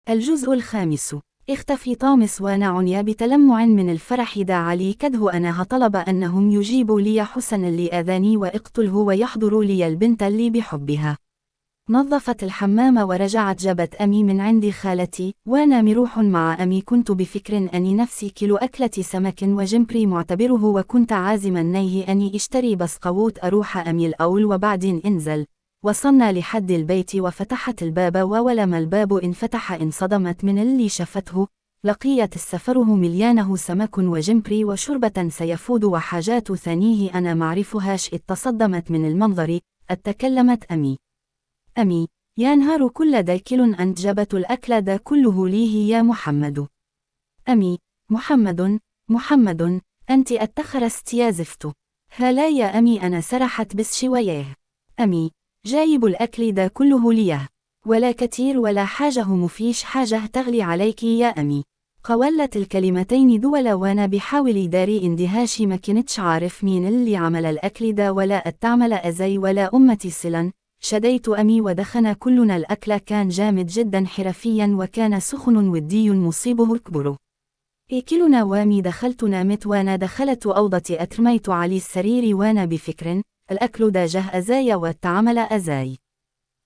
الجزء الخامس. اختفي طامس ونعنيا بتلمع من الفرح داعى لي كده أنها طلب أنهم يجيبوا لي حسنا اللي أذاني واقتله ويحضروا لي البنت اللي بحبها. نظفت الحمام ورجعت جابت أمي من عند خالتي، وأنا مروح مع أمي كنت بفكر أني نفسي كيلو أكلة سمك وجمبري معتبره، وكنت عازما نيه أني اشتري بسقوت أروح أمي الأول وبعدين انزل. وصلنا لحد البيت وفتحت الباب، وولما الباب انفتح انصدمت من اللي شفته. لقيت السفره مليانه سمك وجمبري وشربة سيفود وحاجات ثانيه أنا معرفهاش. اتصدمت من المنظر. اتكلمت أمي: أمي، يا نهار كل دا كيل أنت جبت الأكل دا كله ليه يا محمد. أمي: محمد، أنت أتخرست يا زفت. هلا يا أمي أنا سرحت بس شويه. أمي: جايب الأكل دا كله ليه، ولا كتير ولا حاجة، مفيش حاجة تغلي عليك يا أمي. قولت الكلمتين دول وانا بحاول داري اندهاشي، ما كنتش عارف مين اللي عمل الأكل دا ولا أتعمل أزي ولا أمتي صلا. شديت أمي ودخنا كلنا الأكل، كان جامد جدا حرفيا وكان سخن ودي مصيبه الكبر. كلنا وامي دخلت نامت وانا دخلت أوضتي أترميت على السرير وانا بفكر الأكل دا جه أزاي والتعمل أزاي.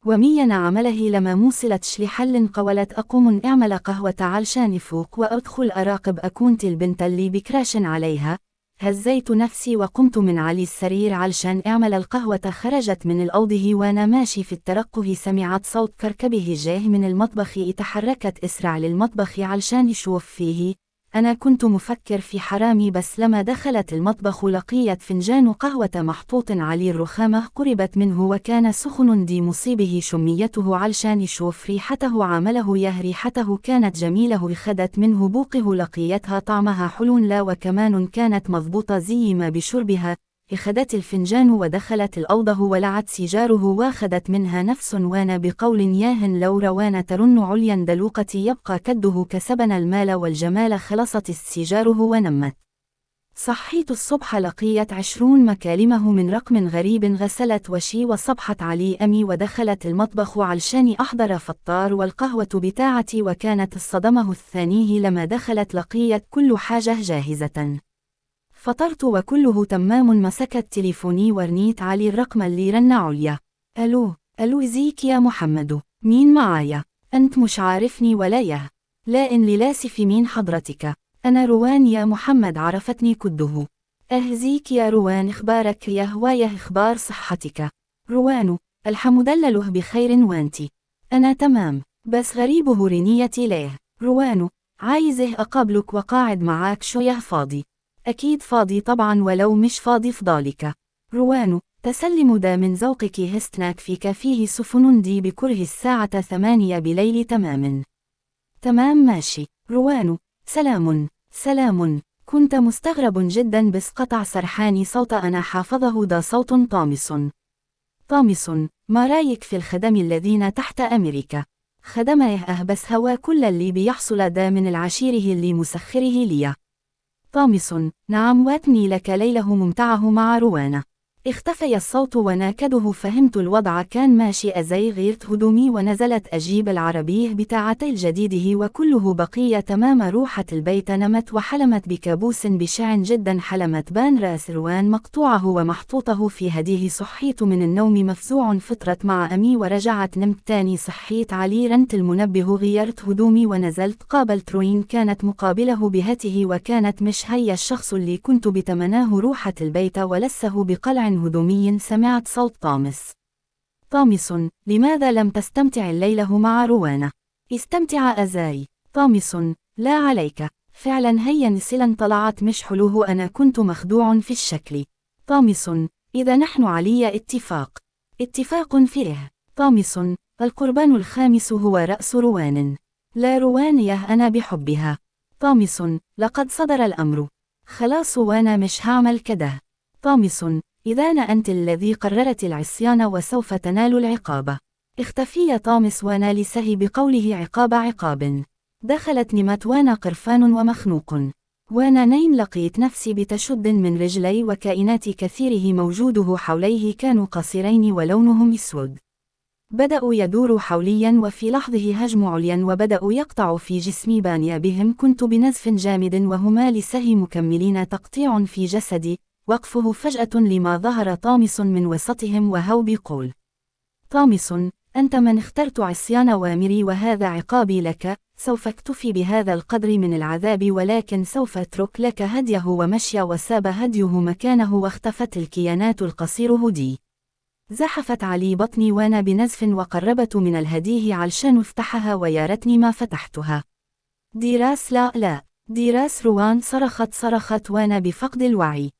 ومينا عمله لما موصلتش لحل. قولت أقوم اعمل قهوة علشان فوق وأدخل أراقب أكونت البنت اللي بكراش عليها. هزيت نفسي وقمت من علي السرير علشان اعمل القهوة. خرجت من الأوضه وانا ماشي في الترقه، سمعت صوت كركبه جاه من المطبخ. تحركت اسرع للمطبخ علشان يشوف فيه. أنا كنت مفكر في حرامي، بس لما دخلت المطبخ لقيت فنجان قهوة محطوط على الرخامة قربت منه وكان سخن دي مصيبه. شميته علشان يشوف ريحته، عامله يه ريحته كانت جميلة. خدت منه بوقه لقيتها طعمها حلو لا وكمان كانت مضبوطة زي ما بشربها. اخدت الفنجان ودخلت الأوضه ولعت سيجاره واخدت منها نفس وانا بقول ياهن لو روان ترن عليا دلوقتي يبقى كده كسبنا المال والجمال. خلصت السيجاره ونمت. صحيت الصبح لقيت 20 مكالمه من رقم غريب. غسلت وشي وصبحت علي أمي ودخلت المطبخ علشان أحضر فطار والقهوة بتاعتي، وكانت الصدمه الثانيه لما دخلت لقيت كل حاجة جاهزة. فطرت وكله تمام. مسكت تليفوني ورنيت علي الرقم اللي رن عليا. ألو زيك يا محمد، مين معايا؟ أنت مش عارفني ولا يه؟ لا إن للاسف مين حضرتك؟ أنا روان يا محمد، عرفتني كده. زيك يا روان، إخبارك يا هوايه؟ إخبار صحتك؟ روان: الحمد لله بخير وانتي؟ أنا تمام، بس غريبه رنيتي ليه. روان: عايزه أقابلك وقاعد معاك شويه، فاضي؟ أكيد فاضي طبعا، ولو مش فاضي فضالك. روان: تسلم دا من ذوقك، هستناك في كافيه سفن دي بكره الساعة 8 بليل. تمام ماشي. روان: سلام. كنت مستغرب جدا بس قطع سرحاني صوت أنا حافظه، دا صوت طامس. ما رايك في الخدم الذين تحت أمريكا؟ خدمه بس هوا كل اللي بيحصل دا من العشيره اللي مسخره لي. طامس: نعم، واتني لك ليله ممتعه مع روان. اختفي الصوت وناكده. فهمت الوضع كان ماشي أزي. غيرت هدومي ونزلت أجيب العربيه بتاعتي الجديده وكله بقية تمام. روحت البيت، نمت وحلمت بكابوس بشع جدا. حلمت بان راس روان مقطوعه ومحطوطه في هديه. صحيت من النوم مفزوع. فطرت مع أمي ورجعت نمت تاني. صحيت علي رنت المنبه. غيرت هدومي ونزلت. قابلت روين كانت مقابله بهته وكانت مش هي الشخص اللي كنت بتمناه. روحت البيت ولسه بقلع هدومي. سمعت صوت طامس: لماذا لم تستمتع الليلة مع روان؟ استمتع أزاي؟ طامس: لا عليك، فعلا هي نسلا طلعت مش حلوه. أنا كنت مخدوع في الشكل. طامس: إذا نحن علي اتفاق فيه. طامس: القربان الخامس هو رأس روان. لا روان يه أنا بحبها. طامس: لقد صدر الأمر، خلاص وانا مش هعمل كده. طامس: إذا أنت الذي قررت العصيان وسوف تنال العقاب. اختفي طامس وانا لسه بقوله عقاب. دخلت نمت وانا قرفان ومخنوق. وانا نايم لقيت نفسي بتشد من رجلي وكائنات كثيره موجوده حوليه كانوا قصيرين ولونهم اسود. بدأوا يدوروا حوليا وفي لحظه هجموا عليا وبدأوا يقطعوا في جسمي بانيابهم كنت بنزف جامد وهما لسه مكملين تقطيع في جسدي. وقفه فجأة لما ظهر طامس من وسطهم وهو بيقول: طامس، أنت من اخترت عصيان أوامري وهذا عقابي لك. سوف أكتفي بهذا القدر من العذاب ولكن سوف أترك لك هديه ومشي وساب هديه مكانه واختفت الكيانات القصير هدي. زحفت علي بطني وانا بنزف وقربت من الهديه علشان افتحها ويا ريتني ما فتحتها. ديراس لا. ديراس روان صرخت وانا بفقد الوعي.